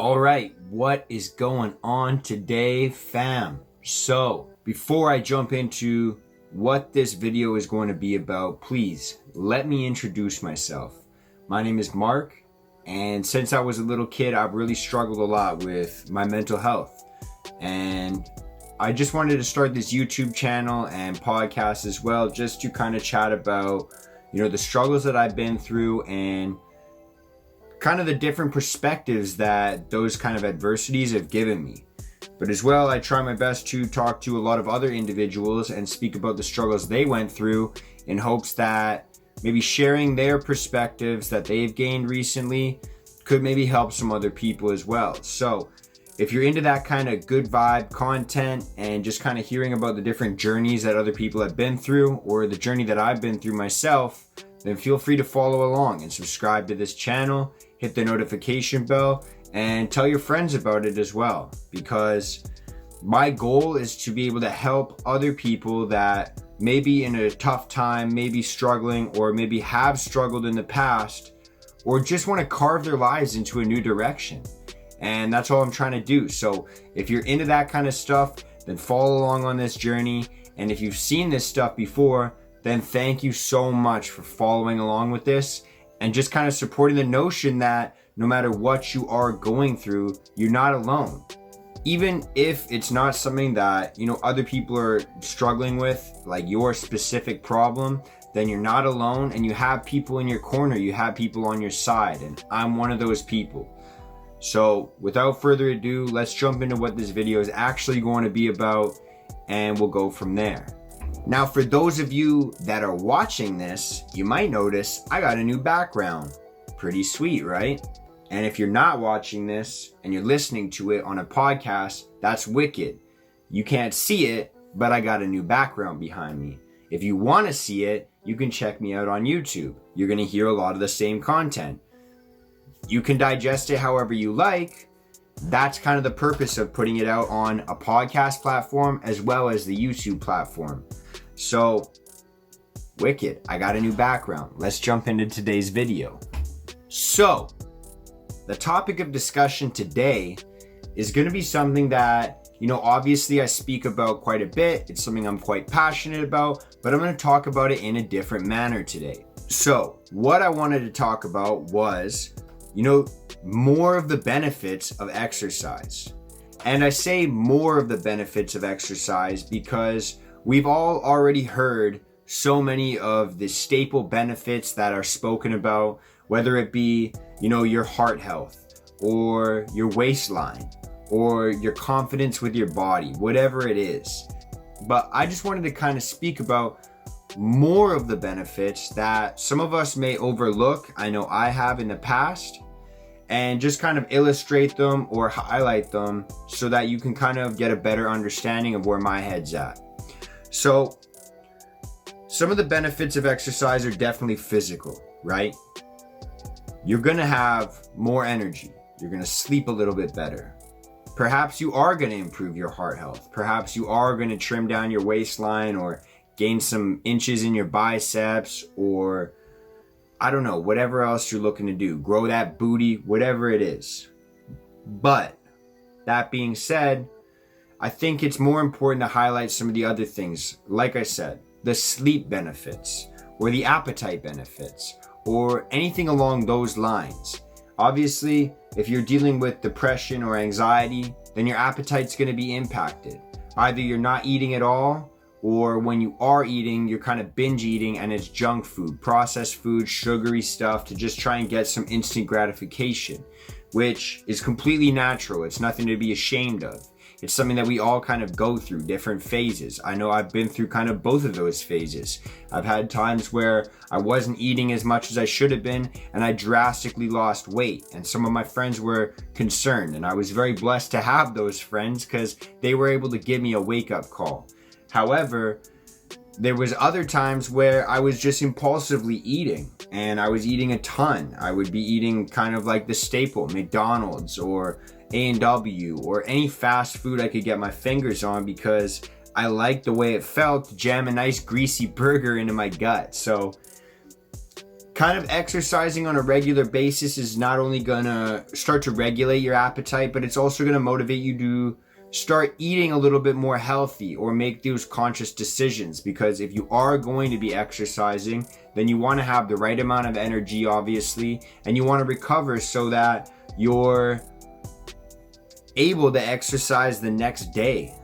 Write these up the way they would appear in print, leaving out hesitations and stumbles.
All right, what is going on today, fam? So, before I jump into what this video is going to be about, please let me introduce myself. My name is Mark, and since I was a little kid, I've really struggled a lot with my mental health. And I just wanted to start this YouTube channel and podcast as well, just to kind of chat about, the struggles that I've been through and kind of the different perspectives that those kind of adversities have given me. But as well, I try my best to talk to a lot of other individuals and speak about the struggles they went through in hopes that maybe sharing their perspectives that they've gained recently could maybe help some other people as well. So if you're into that kind of good vibe content and just kind of hearing about the different journeys that other people have been through or the journey that I've been through myself, then feel free to follow along and subscribe to this channel, hit the notification bell, and tell your friends about it as well. Because my goal is to be able to help other people that may be in a tough time, maybe struggling, or maybe have struggled in the past, or just want to carve their lives into a new direction. And that's all I'm trying to do. So if you're into that kind of stuff, then follow along on this journey. And if you've seen this stuff before, then thank you so much for following along with this and just kind of supporting the notion that no matter what you are going through, you're not alone. Even if it's not something that, other people are struggling with, like your specific problem, then you're not alone and you have people in your corner, you have people on your side, and I'm one of those people. So without further ado, let's jump into what this video is actually going to be about, and we'll go from there. Now, for those of you that are watching this, you might notice I got a new background. Pretty sweet, right? And if you're not watching this and you're listening to it on a podcast, that's wicked. You can't see it, but I got a new background behind me. If you want to see it, you can check me out on YouTube. You're going to hear a lot of the same content. You can digest it however you like. That's kind of the purpose of putting it out on a podcast platform as well as the YouTube platform. So, wicked, I got a new background. Let's jump into today's video. So, the topic of discussion today is going to be something that, obviously I speak about quite a bit. It's something I'm quite passionate about, but I'm going to talk about it in a different manner today. So, what I wanted to talk about was, more of the benefits of exercise. And I say more of the benefits of exercise because we've all already heard so many of the staple benefits that are spoken about, whether it be, your heart health or your waistline or your confidence with your body, whatever it is. But I just wanted to kind of speak about more of the benefits that some of us may overlook. I know I have in the past, and just kind of illustrate them or highlight them so that you can kind of get a better understanding of where my head's at. So, some of the benefits of exercise are definitely physical, right? You're gonna have more energy. You're gonna sleep a little bit better. Perhaps you are gonna improve your heart health. Perhaps you are gonna trim down your waistline or gain some inches in your biceps, or I don't know, whatever else you're looking to do. Grow that booty, whatever it is. But that being said, I think it's more important to highlight some of the other things. Like I said, the sleep benefits or the appetite benefits or anything along those lines. Obviously, if you're dealing with depression or anxiety, then your appetite's going to be impacted. Either you're not eating at all, or when you are eating, you're kind of binge eating and it's junk food, processed food, sugary stuff to just try and get some instant gratification, which is completely natural. It's nothing to be ashamed of. It's something that we all kind of go through different phases. I know I've been through kind of both of those phases. I've had times where I wasn't eating as much as I should have been and I drastically lost weight. And some of my friends were concerned, and I was very blessed to have those friends because they were able to give me a wake-up call. However, there was other times where I was just impulsively eating, and I was eating a ton. I would be eating kind of like the staple, McDonald's or A&W or any fast food I could get my fingers on because I liked the way it felt to jam a nice greasy burger into my gut. So kind of exercising on a regular basis is not only gonna start to regulate your appetite, but it's also gonna motivate you to start eating a little bit more healthy or make those conscious decisions. Because if you are going to be exercising, then you want to have the right amount of energy, obviously, and you want to recover so that you're able to exercise the next day.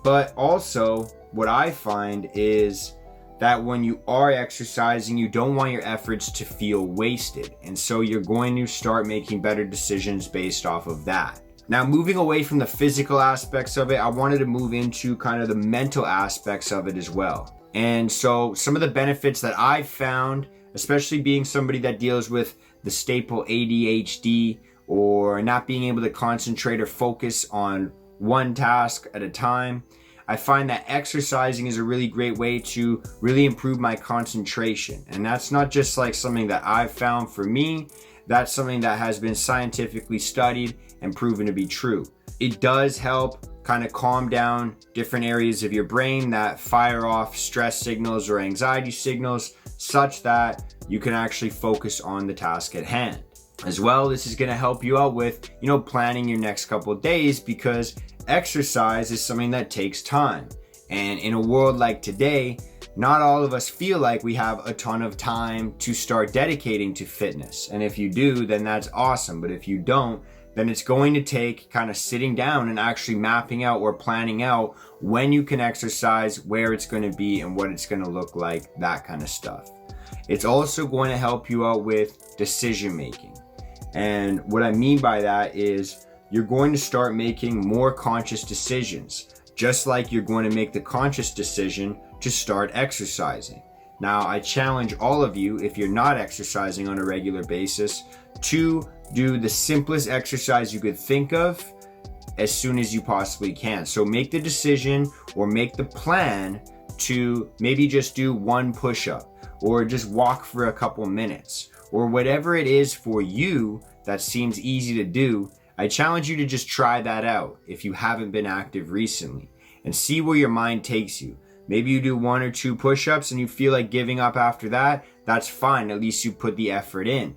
But also, what I find is that when you are exercising, you don't want your efforts to feel wasted. And so you're going to start making better decisions based off of that. Now, moving away from the physical aspects of it, I wanted to move into kind of the mental aspects of it as well. And so some of the benefits that I've found, especially being somebody that deals with the staple ADHD or not being able to concentrate or focus on one task at a time, I find that exercising is a really great way to really improve my concentration. And that's not just like something that I've found for me, that's something that has been scientifically studied and proven to be true. It does help kind of calm down different areas of your brain that fire off stress signals or anxiety signals such that you can actually focus on the task at hand. As well, this is going to help you out with, planning your next couple of days, because exercise is something that takes time. And in a world like today, not all of us feel like we have a ton of time to start dedicating to fitness. And if you do, then that's awesome. But if you don't, then it's going to take kind of sitting down and actually mapping out or planning out when you can exercise, where it's going to be, and what it's going to look like, that kind of stuff. It's also going to help you out with decision making. And what I mean by that is you're going to start making more conscious decisions, just like you're going to make the conscious decision to start exercising. Now, I challenge all of you, if you're not exercising on a regular basis, to do the simplest exercise you could think of as soon as you possibly can. So make the decision or make the plan to maybe just do one push-up or just walk for a couple minutes or whatever it is for you that seems easy to do. I challenge you to just try that out if you haven't been active recently and see where your mind takes you. Maybe you do 1 or 2 push-ups and you feel like giving up after that. That's fine. At least you put the effort in.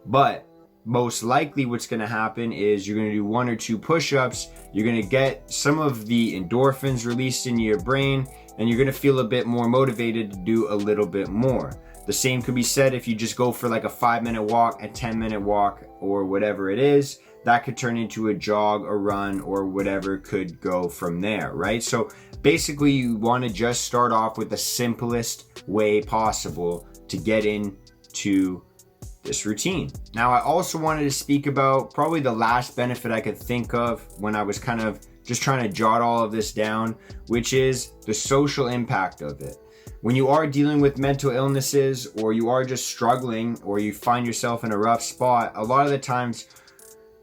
But most likely what's going to happen is you're going to do 1 or 2 push-ups. You're going to get some of the endorphins released into your brain, and you're going to feel a bit more motivated to do a little bit more. The same could be said if you just go for like a 5-minute walk, a 10-minute walk, or whatever it is. That could turn into a jog, a run, or whatever could go from there, right? So basically you want to just start off with the simplest way possible to get into this routine. Now, I also wanted to speak about probably the last benefit I could think of when I was kind of just trying to jot all of this down, which is the social impact of it. When you are dealing with mental illnesses, or you are just struggling, or you find yourself in a rough spot, a lot of the times,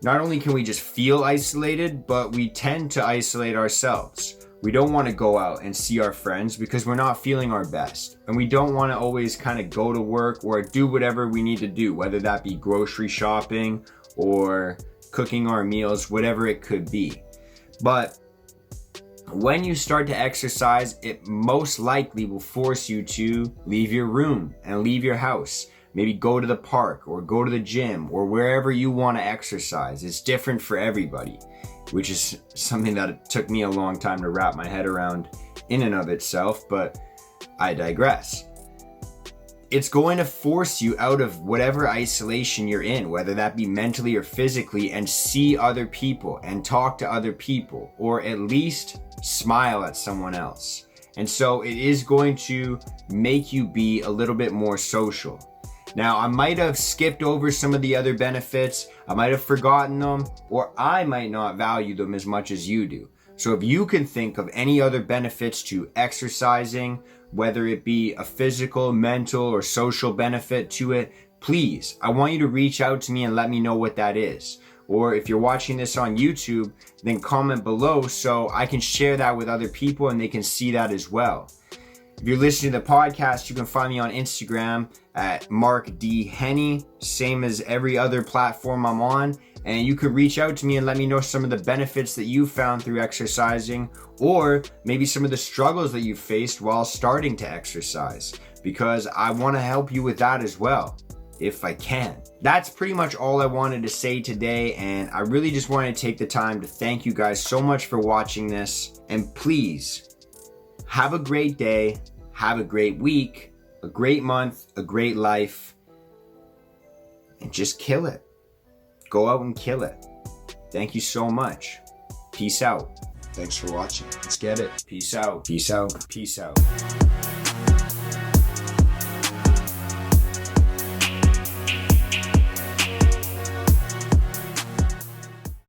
not only can we just feel isolated, but we tend to isolate ourselves. We don't want to go out and see our friends because we're not feeling our best. And we don't want to always kind of go to work or do whatever we need to do, whether that be grocery shopping or cooking our meals, whatever it could be. But when you start to exercise, it most likely will force you to leave your room and leave your house. Maybe go to the park or go to the gym or wherever you want to exercise. It's different for everybody, which is something that took me a long time to wrap my head around in and of itself, but I digress. It's going to force you out of whatever isolation you're in, whether that be mentally or physically, and see other people and talk to other people, or at least smile at someone else. And so it is going to make you be a little bit more social. Now, I might have skipped over some of the other benefits, I might have forgotten them, or I might not value them as much as you do. So if you can think of any other benefits to exercising, whether it be a physical, mental, or social benefit to it, please, I want you to reach out to me and let me know what that is. Or if you're watching this on YouTube, then comment below so I can share that with other people and they can see that as well. If you're listening to the podcast, you can find me on Instagram at Mark D. Henny, same as every other platform I'm on. And you can reach out to me and let me know some of the benefits that you found through exercising, or maybe some of the struggles that you faced while starting to exercise, because I want to help you with that as well. if I can. That's pretty much all I wanted to say today, and I really just wanted to take the time to thank you guys so much for watching this. And please, have a great day, have a great week, a great month, a great life, and just kill it. Go out and kill it. Thank you so much. Peace out. Thanks for watching. Let's get it. Peace out. Peace out. Peace out.